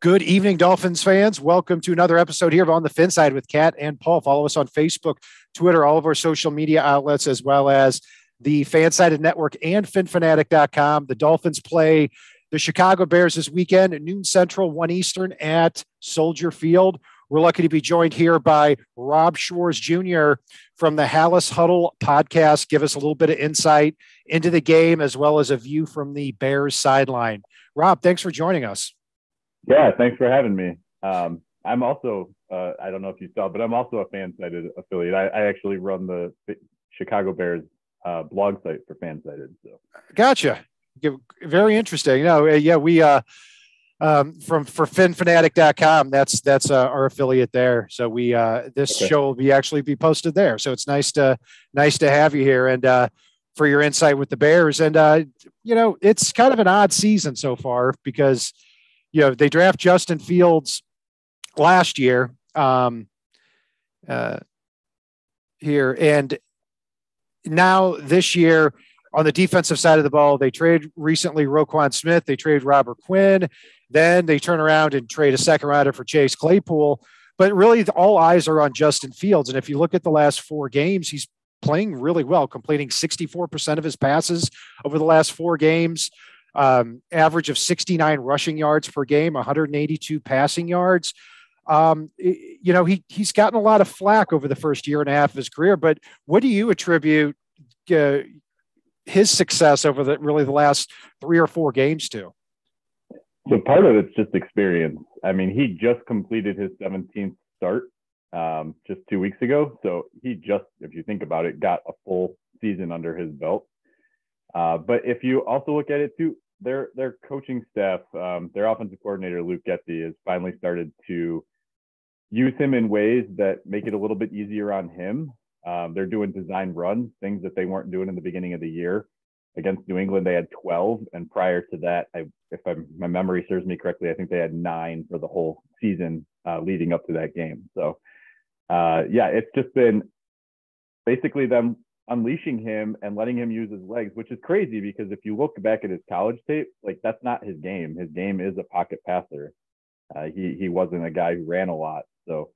Good evening, Dolphins fans. Welcome to another episode here on the FinSide with Kat and Paul. Follow us on Facebook, Twitter, all of our social media outlets, as well as the FanSided Network and FinFanatic.com. The Dolphins play the Chicago Bears this weekend at noon Central, 1 Eastern at Soldier Field. We're lucky to be joined here by Rob Schwarz Jr. from the Halas Huddle podcast. Give us a little bit of insight into the game as well as a view from the Bears sideline. Rob, thanks for joining us. Yeah, thanks for having me. I'm also, I don't know if you saw, but I'm also a FanSided affiliate. I actually run the Chicago Bears blog site for FanSided. So. Gotcha. Very interesting. We for FinFanatic.com. That's our affiliate there. So this show will actually be posted there. So it's nice to have you here and for your insight with the Bears. And it's kind of an odd season so far because they draft Justin Fields last year here. And now this year on the defensive side of the ball, they trade recently Roquan Smith. They trade Robert Quinn. Then they turn around and trade a second rounder for Chase Claypool. But really all eyes are on Justin Fields. And if you look at the last 4 games, he's playing really well, completing 64% of his passes over the last 4 games. Average of 69 rushing yards per game, 182 passing yards. He's gotten a lot of flack over the first year and a half of his career, but what do you attribute his success over the last 3 or 4 games to? So part of it's just experience. I mean, he just completed his 17th start just 2 weeks ago. So he just, if you think about it, got a full season under his belt. But if you also look at it too, their coaching staff, their offensive coordinator, Luke Getsy, has finally started to use him in ways that make it a little bit easier on him. They're doing design runs, things that they weren't doing in the beginning of the year. Against New England, they had 12. And prior to that, my memory serves me correctly, I think they had 9 for the whole season leading up to that game. So, it's just been basically them unleashing him and letting him use his legs, which is crazy because if you look back at his college tape, that's not his game. His game is a pocket passer. He wasn't a guy who ran a lot. So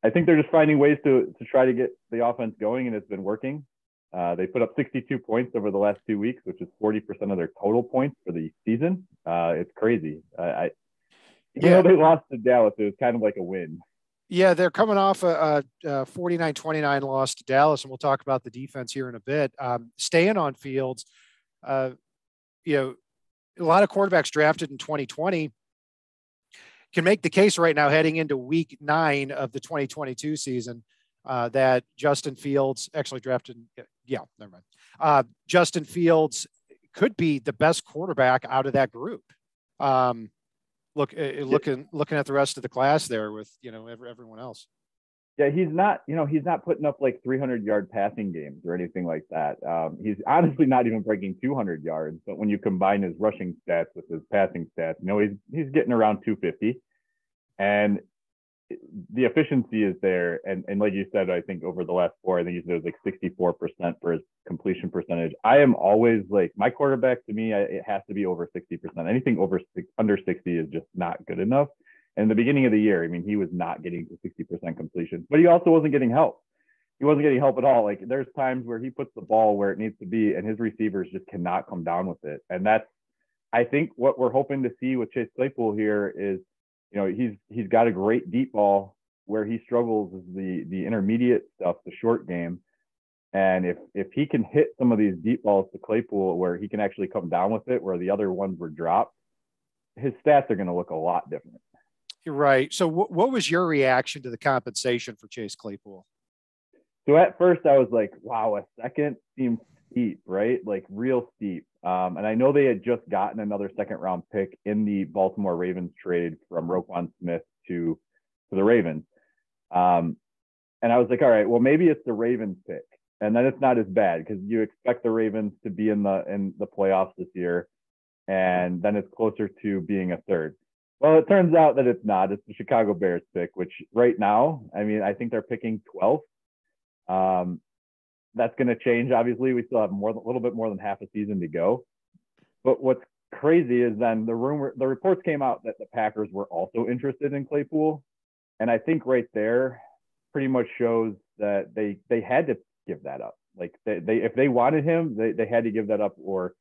I think they're just finding ways to try to get the offense going, and it's been working. They put up 62 points over the last 2 weeks, which is 40% of their total points for the season. It's crazy. Even though they lost to Dallas, it was kind of like a win. Yeah, they're coming off a 49-29 loss to Dallas, and we'll talk about the defense here in a bit. Staying on Fields, a lot of quarterbacks drafted in 2020 can make the case right now heading into week 9 of the 2022 season that Justin Fields actually drafted. Yeah, never mind. Justin Fields could be the best quarterback out of that group. Looking at the rest of the class there with, everyone else. Yeah, he's not putting up 300-yard passing games or anything like that. He's honestly not even breaking 200 yards. But when you combine his rushing stats with his passing stats, he's getting around 250. And the efficiency is there. And like you said, I think over the last 4, I think he said it was 64% for his completion percentage. I am always my quarterback, to me, it has to be over 60%. Anything under 60 is just not good enough. And in the beginning of the year, I mean, he was not getting to 60% completion, but he also wasn't getting help. He wasn't getting help at all. There's times where he puts the ball where it needs to be and his receivers just cannot come down with it. And that's, I think, what we're hoping to see with Chase Claypool here is, he's got a great deep ball. Where he struggles is the intermediate stuff, the short game. And if he can hit some of these deep balls to Claypool where he can actually come down with it, where the other ones were dropped, his stats are going to look a lot different. You're right. So what was your reaction to the compensation for Chase Claypool? So at first I was like, wow, a second seems steep, right? Real steep. And I know they had just gotten another second-round pick in the Baltimore Ravens trade from Roquan Smith to the Ravens. And I was like, all right, well, maybe it's the Ravens pick. And then it's not as bad because you expect the Ravens to be in the playoffs this year. And then it's closer to being a third. Well, it turns out that it's not. It's the Chicago Bears pick, which right now, I mean, I think they're picking 12th. That's going to change. Obviously, we still have a little bit more than half a season to go. But what's crazy is then the reports came out that the Packers were also interested in Claypool. And I think right there pretty much shows that they had to give that up. Like they if they wanted him, they had to give that up, or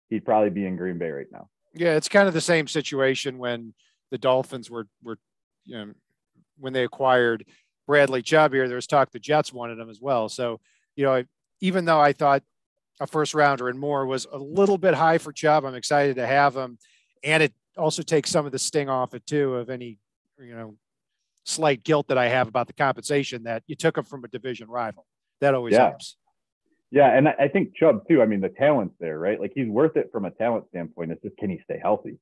he'd probably be in Green Bay right now. Yeah, it's kind of the same situation when the Dolphins were when they acquired Bradley Chubb here, there was talk the Jets wanted him as well. So, even though I thought a first rounder and more was a little bit high for Chubb, I'm excited to have him. And it also takes some of the sting off it too, of any, slight guilt that I have about the compensation that you took him from a division rival. That always helps. Yeah. And I think Chubb too, I mean, the talent's there, right? Like he's worth it from a talent standpoint. It's just, can he stay healthy?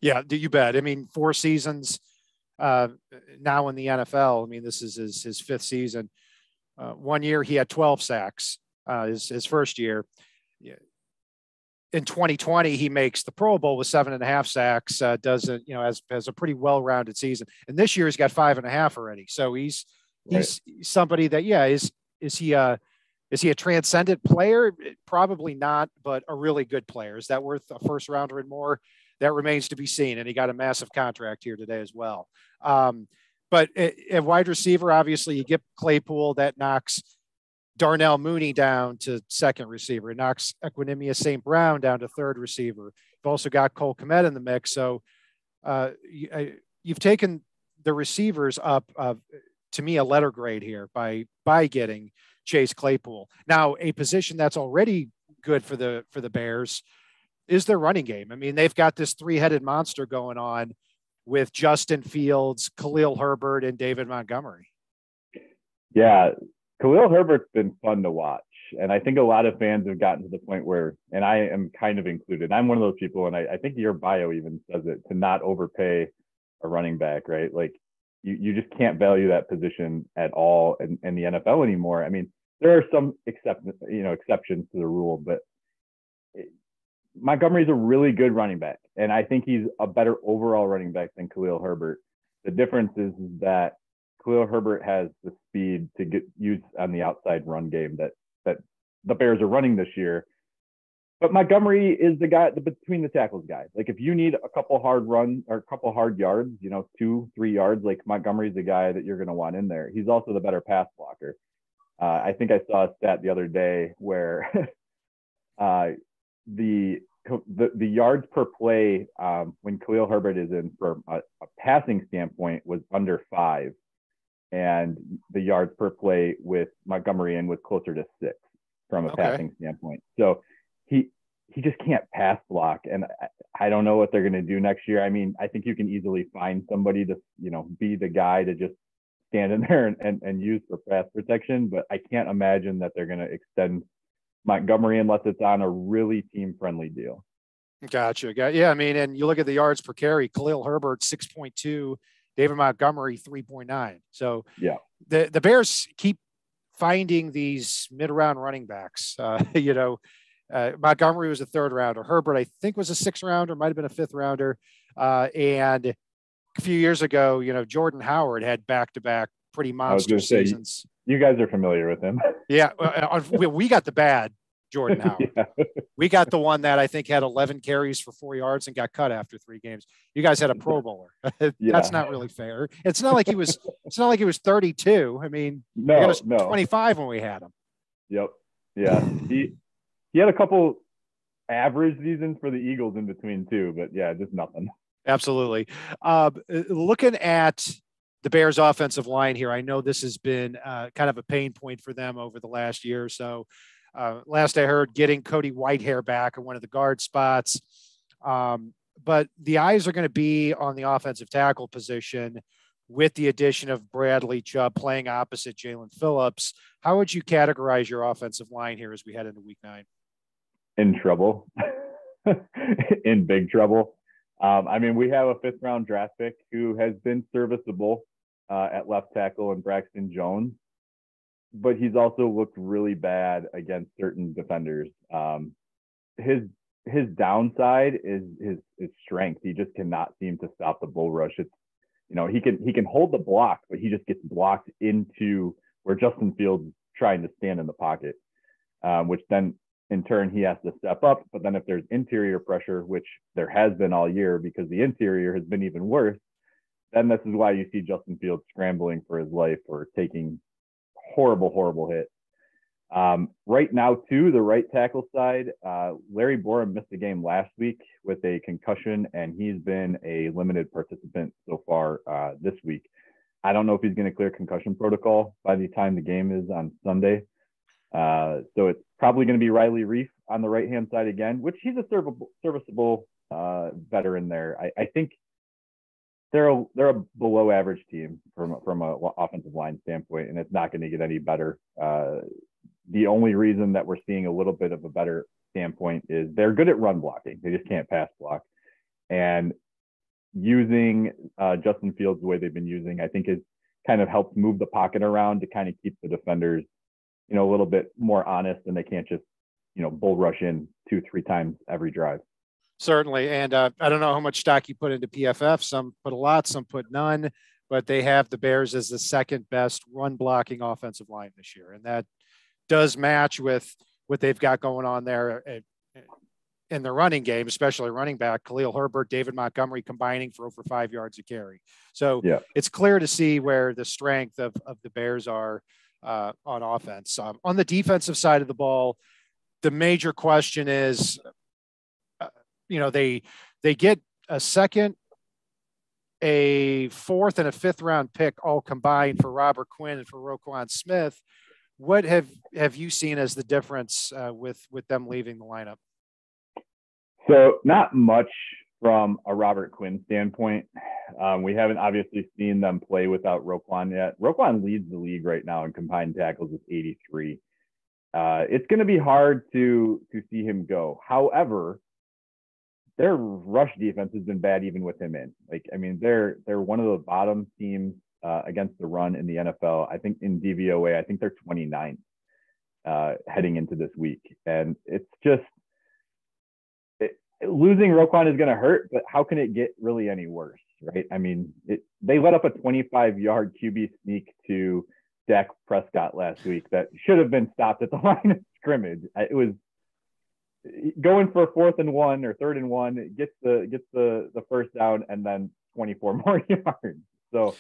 Yeah, you bet. I mean, 4 seasons now in the NFL. I mean, this is his 5th season. 1 year he had 12 sacks, his first year. In 2020, he makes the Pro Bowl with 7.5 sacks, has a pretty well-rounded season. And this year he's got 5.5 already. So he's somebody that, is he a transcendent player? Probably not, but a really good player. Is that worth a first rounder and more? That remains to be seen. And he got a massive contract here today as well. But at wide receiver, obviously you get Claypool. That knocks Darnell Mooney down to 2nd receiver. It knocks Equinemius St. Brown down to 3rd receiver. You've also got Cole Kmet in the mix. So you've taken the receivers up, to me, a letter grade here by getting Chase Claypool. Now, a position that's already good for the Bears is their running game. I mean, they've got this 3-headed monster going on with Justin Fields, Khalil Herbert, and David Montgomery. Yeah, Khalil Herbert's been fun to watch. And I think a lot of fans have gotten to the point where, and I am kind of included, I'm one of those people, and I think your bio even says it, to not overpay a running back, right? Like you just can't value that position at all in the NFL anymore. I mean, there are some exceptions to the rule, but Montgomery's a really good running back, and I think he's a better overall running back than Khalil Herbert. The difference is that Khalil Herbert has the speed to get used on the outside run game that the Bears are running this year. But Montgomery is the guy, the between the tackles guy. Like if you need a couple hard runs or a couple hard yards, 2-3 yards, like Montgomery's the guy that you're going to want in there. He's also the better pass blocker. I think I saw a stat the other day where the yards per play when Khalil Herbert is in from a passing standpoint was under 5, and the yards per play with Montgomery in was closer to 6 from a passing standpoint. So he just can't pass block, and I don't know what they're going to do next year. I mean, I think you can easily find somebody to be the guy to just stand in there and use for pass protection, but I can't imagine that they're going to extend Montgomery unless it's on a really team-friendly deal. Gotcha. Yeah, I mean, and you look at the yards per carry, Khalil Herbert 6.2, David Montgomery 3.9. So yeah, the Bears keep finding these mid-round running backs. Montgomery was a 3rd rounder. Herbert, I think, was a 6th rounder, might have been a 5th rounder. And a few years ago, Jordan Howard had back-to-back pretty monster seasons. You guys are familiar with him. Yeah, we got the bad Jordan Howard. Yeah. We got the one that I think had 11 carries for 4 yards and got cut after 3 games. You guys had a Pro Bowler. That's not really fair. It's not like he was 32. I mean, he was 25 when we had him. Yep. Yeah. He had a couple average seasons for the Eagles in between too, but yeah, just nothing. Absolutely. Looking at the Bears offensive line here, I know this has been kind of a pain point for them over the last year or so. Last I heard, getting Cody Whitehair back in one of the guard spots. But the eyes are going to be on the offensive tackle position with the addition of Bradley Chubb playing opposite Jalen Phillips. How would you categorize your offensive line here as we head into week 9? In trouble. In big trouble. I mean, we have a 5th round draft pick who has been serviceable at left tackle in Braxton Jones, but he's also looked really bad against certain defenders. His downside is his strength. He just cannot seem to stop the bull rush. It's, he can hold the block, but he just gets blocked into where Justin Fields is trying to stand in the pocket, which then in turn, he has to step up. But then if there's interior pressure, which there has been all year because the interior has been even worse, then this is why you see Justin Fields scrambling for his life or taking horrible hits. Right now, too, the right tackle side, Larry Borum missed a game last week with a concussion, and he's been a limited participant so far this week. I don't know if he's going to clear concussion protocol by the time the game is on Sunday. So it's probably going to be Riley Reif on the right-hand side again, which he's a serviceable veteran there. I think they're a below average team from a offensive line standpoint, and it's not going to get any better. The only reason that we're seeing a little bit of a better standpoint is they're good at run blocking. They just can't pass block. And using Justin Fields the way they've been using, I think, has kind of helped move the pocket around to kind of keep the defenders, a little bit more honest, and they can't just, bull rush in 2-3 times every drive. Certainly. And I don't know how much stock you put into PFF. Some put a lot, some put none, but they have the Bears as the second best run blocking offensive line this year. And that does match with what they've got going on there in the running game, especially running back Khalil Herbert, David Montgomery combining for over 5 yards a carry. So It's clear to see where the strength of the Bears are on offense. On the defensive side of the ball, the major question is, they get a second, a fourth, and a fifth round pick all combined for Robert Quinn and for Roquan Smith. What have you seen as the difference with them leaving the lineup? So not much from a Robert Quinn standpoint. We haven't obviously seen them play without Roquan yet. Roquan leads the league right now in combined tackles with 83. It's going to be hard to see him go. However, their rush defense has been bad even with him in. They're one of the bottom teams against the run in the NFL. I think in DVOA, I think they're 29 heading into this week. And it's just losing Roquan is going to hurt, but how can it get really any worse, right? They let up a 25-yard QB sneak to Dak Prescott last week that should have been stopped at the line of scrimmage. It was going for 4th and 1 or 3rd and 1, gets the first down and then 24 more yards. So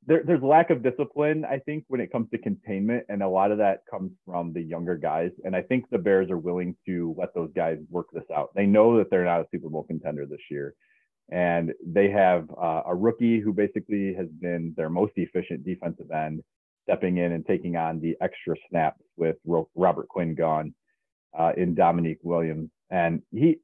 there's lack of discipline, I think, when it comes to containment, and a lot of that comes from the younger guys. And I think the Bears are willing to let those guys work this out. They know that they're not a Super Bowl contender this year, and they have a rookie who basically has been their most efficient defensive end, stepping in and taking on the extra snaps with Robert Quinn gone in Dominique Williams, and he's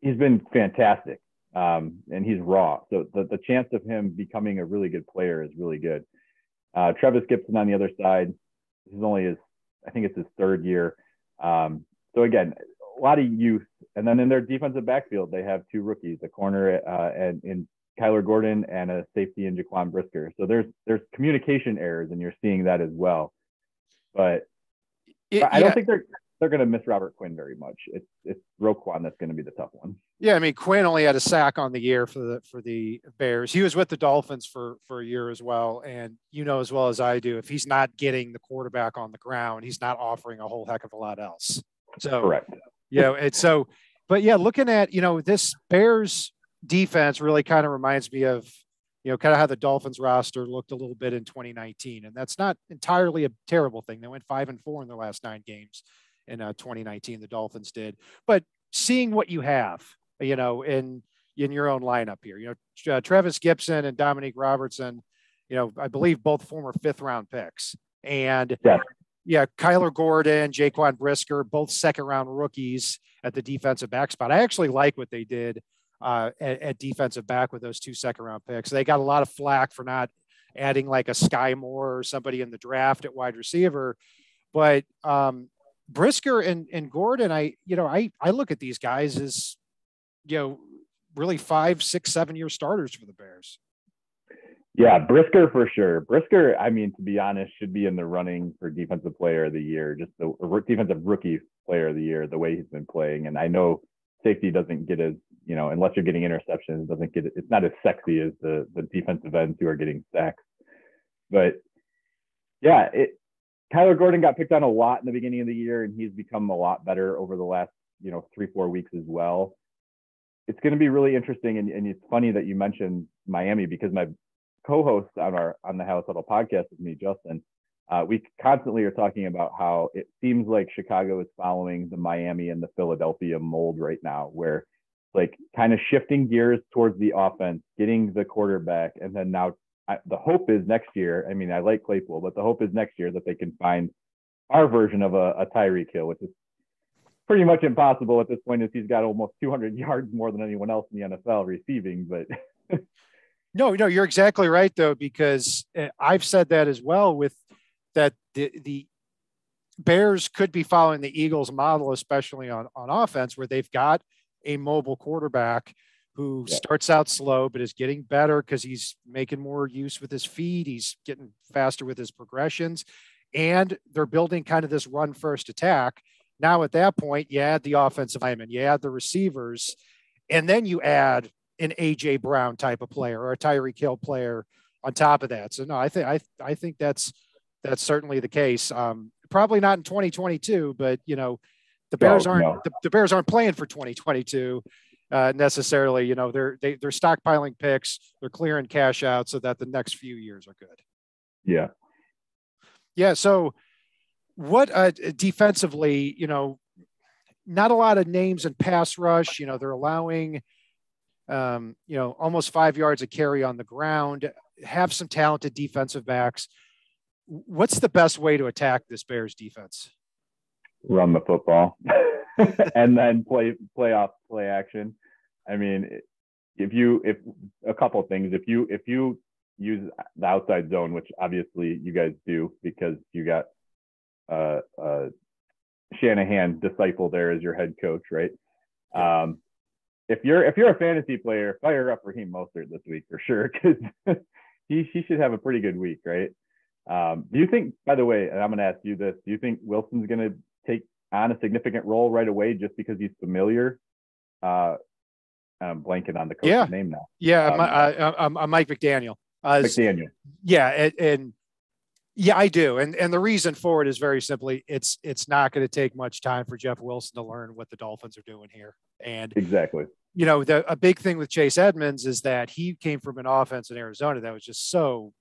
been fantastic. And he's raw. So the chance of him becoming a really good player is really good. Travis Gibson on the other side, this is only I think it's his 3rd year. So again, a lot of youth. And then in their defensive backfield, they have 2 rookies, a corner and in Kyler Gordon and a safety in Jaquan Brisker. So there's communication errors, and you're seeing that as well. But I don't think they're going to miss Robert Quinn very much. It's Roquan that's going to be the tough one. Yeah, Quinn only had a sack on the year for the Bears. He was with the Dolphins for a year as well, and as well as I do, if he's not getting the quarterback on the ground, he's not offering a whole heck of a lot else. So correct. Looking at this Bears defense really kind of reminds me of kind of how the Dolphins roster looked a little bit in 2019, and that's not entirely a terrible thing. They went 5-4 in their last 9 games. In 2019, the Dolphins did, but seeing what you have, in your own lineup here, Travis Gibson and Dominique Robertson, I believe both former 5th round picks, and Kyler Gordon, Jaquan Brisker, both 2nd round rookies at the defensive back spot. I actually like what they did at defensive back with those 2 2nd round picks. They got a lot of flack for not adding like a Sky Moore or somebody in the draft at wide receiver, but Brisker and Gordon, I look at these guys as, really 5, 6, 7 year starters for the Bears. Yeah, Brisker for sure. Brisker, to be honest, should be in the running for defensive player of the year, just the defensive rookie player of the year, the way he's been playing. And I know safety doesn't get as, unless you're getting interceptions, it's not as sexy as the defensive ends who are getting sacks. But yeah, Kyler Gordon got picked on a lot in the beginning of the year, and he's become a lot better over the last, 3-4 weeks as well. It's going to be really interesting. And it's funny that you mentioned Miami, because my co-host on the Halas Huddle podcast with me, Justin, we constantly are talking about how it seems like Chicago is following the Miami and the Philadelphia mold right now, where like kind of shifting gears towards the offense, getting the quarterback, and then now the hope is next year. I mean, I like Claypool, but the hope is next year that they can find our version of a Tyreek Hill, which is pretty much impossible at this point, as he's got almost 200 yards more than anyone else in the NFL receiving. But no, you're exactly right, though, because I've said that as well, with that the Bears could be following the Eagles model, especially on offense, where they've got a mobile quarterback who starts out slow, but is getting better because he's making more use with his feet. He's getting faster with his progressions, and they're building kind of this run first attack. Now at that point, you add the offensive lineman, you add the receivers, and then you add an AJ Brown type of player or a Tyreek Hill player on top of that. So no, I think that's certainly the case. Probably not in 2022, but the Bears the Bears aren't playing for 2022 necessarily. They're stockpiling picks, they're clearing cash out so that the next few years are good. Yeah. Yeah. So what defensively, not a lot of names in pass rush. They're allowing, almost 5 yards a carry on the ground, have some talented defensive backs. What's the best way to attack this Bears defense? Run the football and then play action. I mean, if a couple of things, if you use the outside zone, which obviously you guys do because you got Shanahan disciple there as your head coach, right? If you're a fantasy player, fire up Raheem Mostert this week for sure, because he should have a pretty good week, right? Do you think, by the way, and I'm going to ask you this, do you think Wilson's going to take on a significant role right away just because he's familiar? I'm blanking on the coach's name now. Yeah, I'm Mike McDaniel. McDaniel. Yeah, and yeah, I do. And the reason for it is very simply, it's not going to take much time for Jeff Wilson to learn what the Dolphins are doing here. And exactly. A big thing with Chase Edmonds is that he came from an offense in Arizona that was just so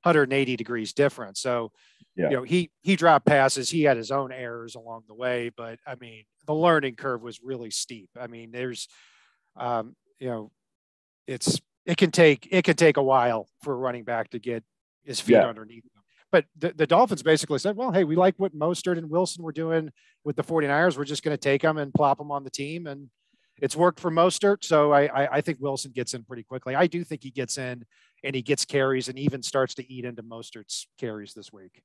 180 degrees different. So, he dropped passes. He had his own errors along the way, but I mean, the learning curve was really steep. I mean, there's, it can take a while for a running back to get his feet underneath him. But the Dolphins basically said, well, hey, we like what Mostert and Wilson were doing with the 49ers. We're just going to take them and plop them on the team. And it's worked for Mostert. So I think Wilson gets in pretty quickly. I do think he gets in and he gets carries and even starts to eat into Mostert's carries this week.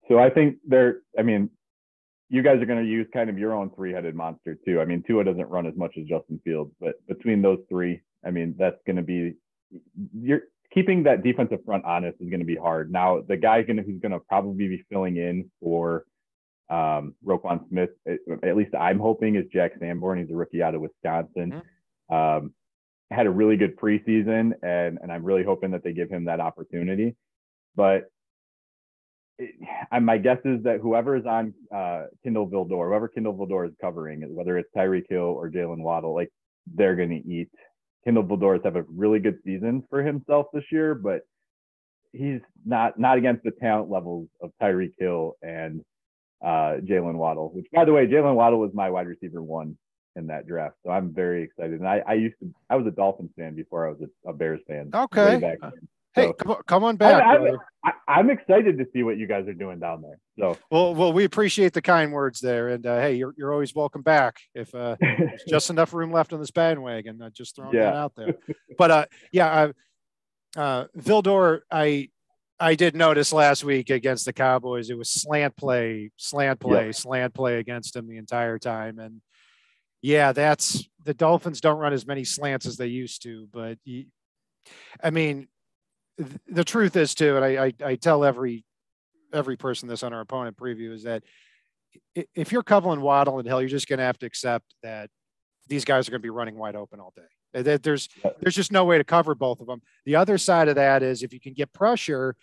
So I think you guys are going to use kind of your own three-headed monster too. I mean, Tua doesn't run as much as Justin Fields, but between those three, I mean, that's going to be, you're keeping that defensive front honest is going to be hard. Now, the guy who's going to probably be filling in for Roquan Smith, at least I'm hoping, is Jack Sanborn. He's a rookie out of Wisconsin. Mm-hmm. Had a really good preseason, and I'm really hoping that they give him that opportunity. But my guess is that whoever is on Kindle Vildor is covering, whether it's Tyreek Hill or Jalen Waddle, like they're going to eat. Kindle Vildor has have a really good season for himself this year, but he's not against the talent levels of Tyreek Hill and Jalen Waddle, which, by the way, Jalen Waddle was my wide receiver 1 in that draft. So I'm very excited. And I was a Dolphins fan before I was a Bears fan. Okay. Way back then. Hey, come on back. I'm excited to see what you guys are doing down there. So well, we appreciate the kind words there, and hey, you're always welcome back. If there's just enough room left on this bandwagon, just throwing that out there. But Vildor, I did notice last week against the Cowboys, it was slant play against him the entire time, and that's the Dolphins don't run as many slants as they used to, but I mean. The truth is too, and I tell every person this on our opponent preview, is that if you're covering Waddle and Hill, you're just going to have to accept that these guys are going to be running wide open all day. There's just no way to cover both of them. The other side of that is if you can get pressure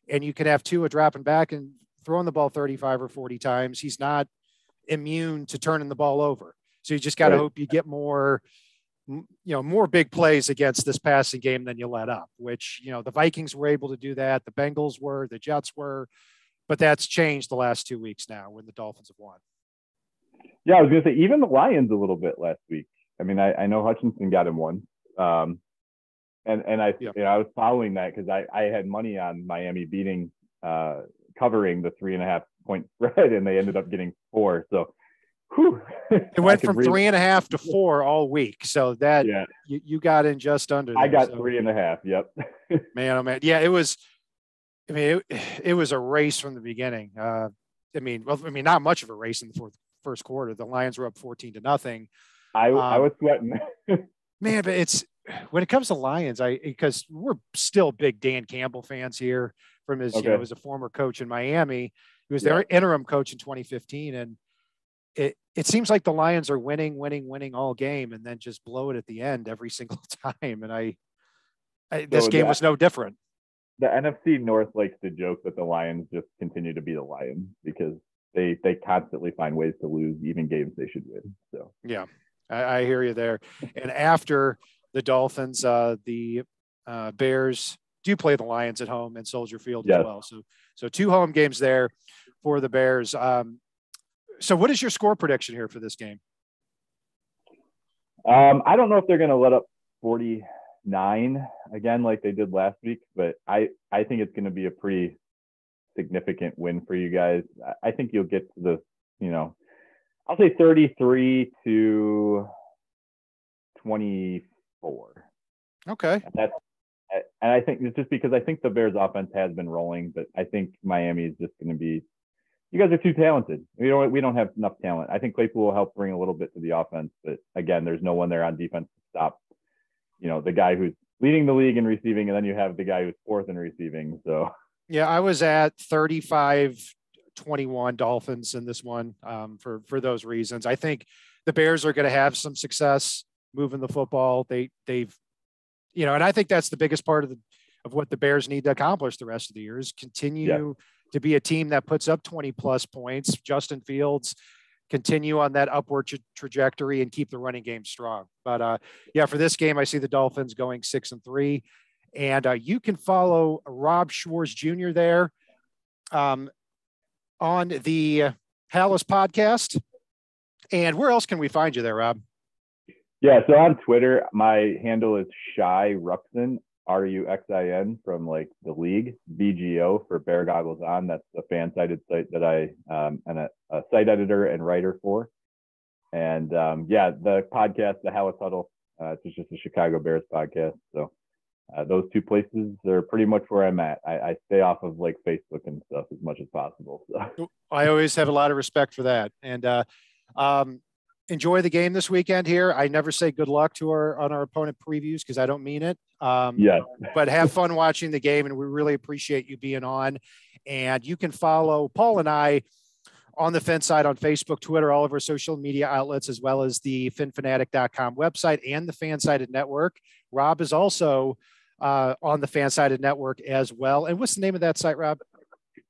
and you can have Tua dropping back and throwing the ball 35 or 40 times. He's not immune to turning the ball over. So you just got to hope you get more big plays against this passing game than you let up, which, the Vikings were able to do that. The Bengals were, the Jets were, but that's changed the last 2 weeks now when the Dolphins have won. Yeah, I was going to say, even the Lions a little bit last week. I mean, I know Hutchinson got him one. I was following that because I had money on Miami beating, covering the 3.5 point spread, and they ended up getting 4. So it went from 3.5 to 4 all week. So that you got in just under. I got 3.5. Yep. Man, oh man. Yeah, it was a race from the beginning. Not much of a race in the first quarter. The Lions were up 14-0. I was sweating. Man, but when it comes to Lions, because we're still big Dan Campbell fans here from his, as a former coach in Miami. He was their interim coach in 2015. And it seems like the Lions are winning all game and then just blow it at the end every single time. And this game was no different. The NFC North likes to joke that the Lions just continue to be the Lions because they constantly find ways to lose, even games they should win. So yeah, I hear you there. And after the Dolphins, the Bears do play the Lions at home in Soldier Field as well. So 2 home games there for the Bears. So what is your score prediction here for this game? I don't know if they're going to let up 49 again like they did last week, but I think it's going to be a pretty significant win for you guys. I think you'll get to I'll say 33-24. Okay. And I think it's just because I think the Bears offense has been rolling, but I think Miami is just going to be, you guys are too talented. We don't have enough talent. I think Claypool will help bring a little bit to the offense, but again, there's no one there on defense to stop, the guy who's leading the league in receiving, and then you have the guy who's 4th in receiving. So yeah, I was at 35-21 Dolphins in this one for those reasons. I think the Bears are going to have some success moving the football. They've and I think that's the biggest part of what the Bears need to accomplish the rest of the year is continue to be a team that puts up 20 plus points. Justin Fields continue on that upward trajectory and keep the running game strong. But for this game, I see the Dolphins going 6-3, and you can follow Rob Schwarz Jr. there on the Halas podcast. And where else can we find you there, Rob? Yeah, so on Twitter, my handle is Shy Ruxin, Ruxin from like the league, BGO for Bear Goggles On. That's the fan-sided site that I am a site editor and writer for. And the podcast, the Halas Huddle, it's just a Chicago Bears podcast. So those 2 places are pretty much where I'm at. I stay off of like Facebook and stuff as much as possible. So I always have a lot of respect for that. And enjoy the game this weekend here. I never say good luck to our opponent previews because I don't mean it. But have fun watching the game, and we really appreciate you being on. And you can follow Paul and I on the FinSide on Facebook, Twitter, all of our social media outlets, as well as the finfanatic.com website and the FanSided Network. Rob is also on the FanSided Network as well. And what's the name of that site, Rob?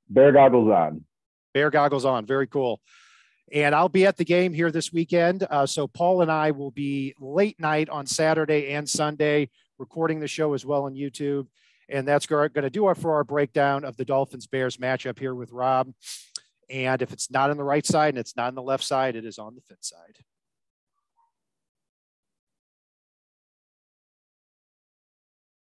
Bear Goggles On. Bear Goggles On. Very cool. And I'll be at the game here this weekend. So Paul and I will be late night on Saturday and Sunday, recording the show as well on YouTube. And that's going to do it for our breakdown of the Dolphins-Bears matchup here with Rob. And if it's not on the right side and it's not on the left side, it is on the FinSide.